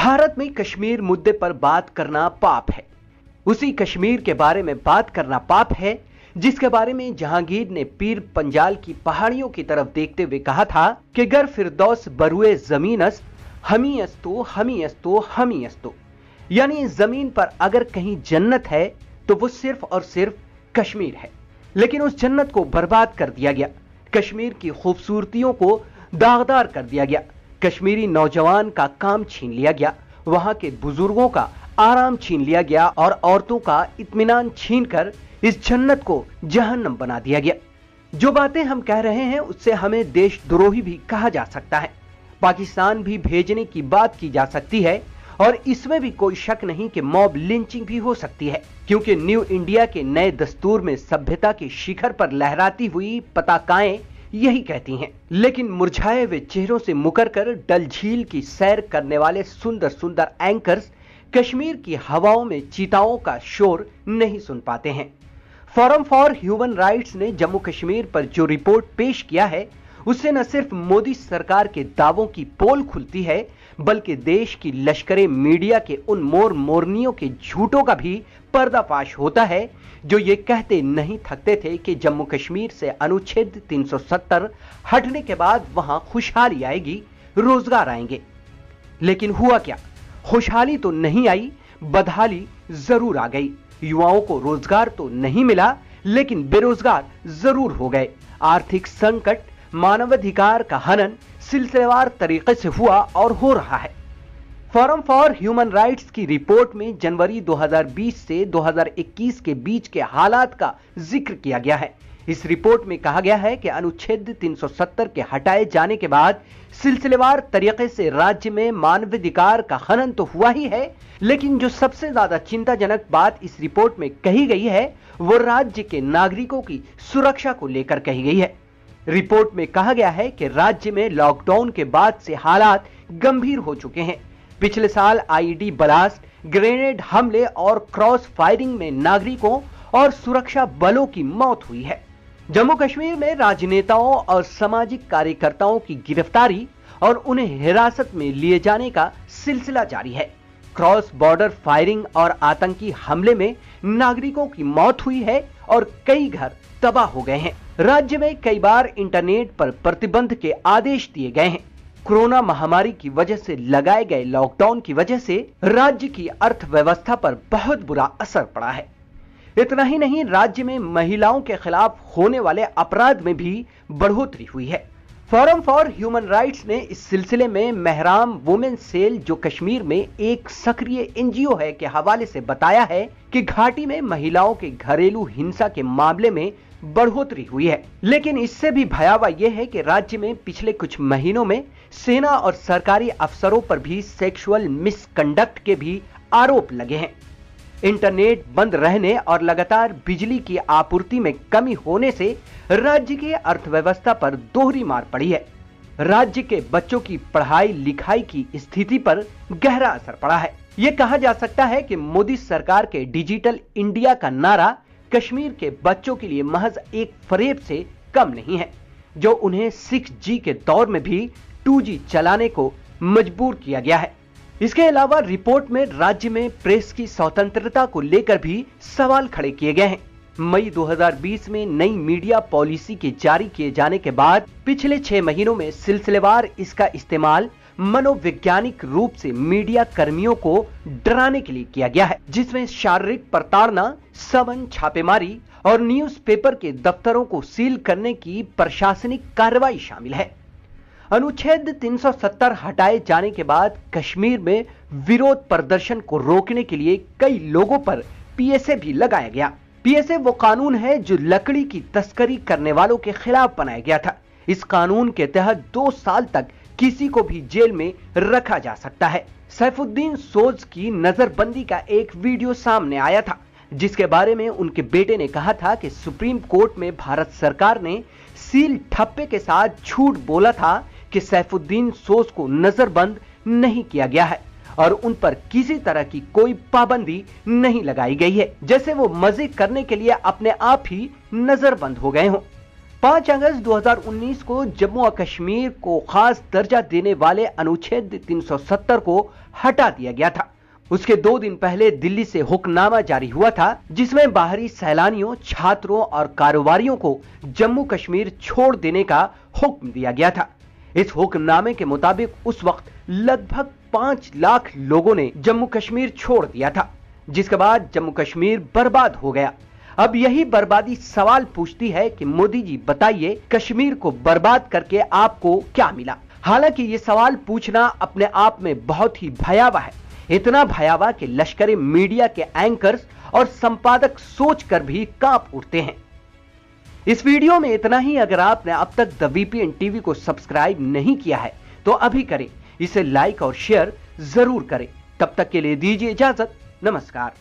भारत में कश्मीर मुद्दे पर बात करना पाप है। उसी कश्मीर के बारे में बात करना पाप है जिसके बारे में जहांगीर ने पीर पंजाल की पहाड़ियों की तरफ देखते हुए कहा था कि गर फिरदौस बरुए जमीनस हमी अस्तो हमी अस्तो हमी अस्तो, यानी जमीन पर अगर कहीं जन्नत है तो वो सिर्फ और सिर्फ कश्मीर है। लेकिन उस जन्नत को बर्बाद कर दिया गया, कश्मीर की खूबसूरतियों को दागदार कर दिया गया, कश्मीरी नौजवान का काम छीन लिया गया, वहां के बुजुर्गों का आराम छीन लिया गया और औरतों का इत्मीनान छीनकर इस जन्नत को जहन्नम बना दिया गया। जो बातें हम कह रहे हैं उससे हमें देशद्रोही भी कहा जा सकता है, पाकिस्तान भी भेजने की बात की जा सकती है और इसमें भी कोई शक नहीं कि मॉब लिंचिंग भी हो सकती है, क्योंकि न्यू इंडिया के नए दस्तूर में सभ्यता के शिखर पर लहराती हुई पताकाएं यही कहती हैं। लेकिन मुरझाए हुए चेहरों से मुकरकर डल झील की सैर करने वाले सुंदर सुंदर एंकर्स कश्मीर की हवाओं में चीताओं का शोर नहीं सुन पाते हैं। फोरम फॉर ह्यूमन राइट्स ने जम्मू कश्मीर पर जो रिपोर्ट पेश किया है उससे न सिर्फ मोदी सरकार के दावों की पोल खुलती है, बल्कि देश की लश्करे मीडिया के उन मोर मोरनियों के झूठों का भी पर्दाफाश होता है जो ये कहते नहीं थकते थे कि जम्मू कश्मीर से अनुच्छेद 370 हटने के बाद वहां खुशहाली आएगी, रोजगार आएंगे। लेकिन हुआ क्या? खुशहाली तो नहीं आई, बदहाली जरूर आ गई। युवाओं को रोजगार तो नहीं मिला, लेकिन बेरोजगार जरूर हो गए। आर्थिक संकट, मानवाधिकार का हनन सिलसिलेवार तरीके से हुआ और हो रहा है। फोरम फॉर ह्यूमन राइट्स की रिपोर्ट में जनवरी 2020 से 2021 के बीच के हालात का जिक्र किया गया है। इस रिपोर्ट में कहा गया है कि अनुच्छेद 370 के हटाए जाने के बाद सिलसिलेवार तरीके से राज्य में मानवाधिकार का हनन तो हुआ ही है, लेकिन जो सबसे ज्यादा चिंताजनक बात इस रिपोर्ट में कही गई है वो राज्य के नागरिकों की सुरक्षा को लेकर कही गई है। रिपोर्ट में कहा गया है कि राज्य में लॉकडाउन के बाद से हालात गंभीर हो चुके हैं। पिछले साल आईईडी ब्लास्ट, ग्रेनेड हमले और क्रॉस फायरिंग में नागरिकों और सुरक्षा बलों की मौत हुई है। जम्मू कश्मीर में राजनेताओं और सामाजिक कार्यकर्ताओं की गिरफ्तारी और उन्हें हिरासत में लिए जाने का सिलसिला जारी है। क्रॉस बॉर्डर फायरिंग और आतंकी हमले में नागरिकों की मौत हुई है और कई घर तबाह हो गए हैं। राज्य में कई बार इंटरनेट पर प्रतिबंध के आदेश दिए गए हैं। कोरोना महामारी की वजह से लगाए गए लॉकडाउन की वजह से राज्य की अर्थव्यवस्था पर बहुत बुरा असर पड़ा है। इतना ही नहीं, राज्य में महिलाओं के खिलाफ होने वाले अपराध में भी बढ़ोतरी हुई है। फोरम फॉर ह्यूमन राइट्स ने इस सिलसिले में मेहराम वुमेन सेल, जो कश्मीर में एक सक्रिय एनजीओ है, के हवाले से बताया है कि घाटी में महिलाओं के घरेलू हिंसा के मामले में बढ़ोतरी हुई है। लेकिन इससे भी भयावह यह है कि राज्य में पिछले कुछ महीनों में सेना और सरकारी अफसरों पर भी सेक्सुअल मिसकंडक्ट के भी आरोप लगे हैं। इंटरनेट बंद रहने और लगातार बिजली की आपूर्ति में कमी होने से राज्य की अर्थव्यवस्था पर दोहरी मार पड़ी है। राज्य के बच्चों की पढ़ाई लिखाई की स्थिति पर गहरा असर पड़ा है। यह कहा जा सकता है कि मोदी सरकार के डिजिटल इंडिया का नारा कश्मीर के बच्चों के लिए महज एक फरेब से कम नहीं है, जो उन्हें 6G के दौर में भी 2G चलाने को मजबूर किया गया है। इसके अलावा रिपोर्ट में राज्य में प्रेस की स्वतंत्रता को लेकर भी सवाल खड़े किए गए हैं। मई 2020 में नई मीडिया पॉलिसी के जारी किए जाने के बाद पिछले 6 महीनों में सिलसिलेवार इसका इस्तेमाल मनोवैज्ञानिक रूप से मीडिया कर्मियों को डराने के लिए किया गया है, जिसमें शारीरिक प्रताड़ना, समन, छापेमारी और न्यूज़पेपर के दफ्तरों को सील करने की प्रशासनिक कार्रवाई शामिल है। अनुच्छेद 370 हटाए जाने के बाद कश्मीर में विरोध प्रदर्शन को रोकने के लिए कई लोगों पर पीएसए भी लगाया गया। पीएसए वो कानून है जो लकड़ी की तस्करी करने वालों के खिलाफ बनाया गया था। इस कानून के तहत 2 साल तक किसी को भी जेल में रखा जा सकता है। सैफुद्दीन सोज की नजरबंदी का एक वीडियो सामने आया था, जिसके बारे में उनके बेटे ने कहा था कि सुप्रीम कोर्ट में भारत सरकार ने सील ठप्पे के साथ झूठ बोला था कि सैफुद्दीन सोज को नजरबंद नहीं किया गया है और उन पर किसी तरह की कोई पाबंदी नहीं लगाई गई है, जैसे वो मजे करने के लिए अपने आप ही नजरबंद हो गए हों। 5 अगस्त 2019 को जम्मू और कश्मीर को खास दर्जा देने वाले अनुच्छेद 370 को हटा दिया गया था। उसके 2 दिन पहले दिल्ली से हुक्मनामा जारी हुआ था, जिसमें बाहरी सैलानियों, छात्रों और कारोबारियों को जम्मू कश्मीर छोड़ देने का हुक्म दिया गया था। इस हुक्मनामे के मुताबिक उस वक्त लगभग 5 लाख लोगों ने जम्मू कश्मीर छोड़ दिया था, जिसके बाद जम्मू कश्मीर बर्बाद हो गया। अब यही बर्बादी सवाल पूछती है कि मोदी जी बताइए, कश्मीर को बर्बाद करके आपको क्या मिला? हालांकि ये सवाल पूछना अपने आप में बहुत ही भयावह है, इतना भयावह कि लश्करी मीडिया के एंकर्स और संपादक सोचकर भी कांप उठते हैं। इस वीडियो में इतना ही। अगर आपने अब तक द वीपीएन टीवी को सब्सक्राइब नहीं किया है तो अभी करें, इसे लाइक और शेयर जरूर करें। तब तक के लिए दीजिए इजाजत। नमस्कार।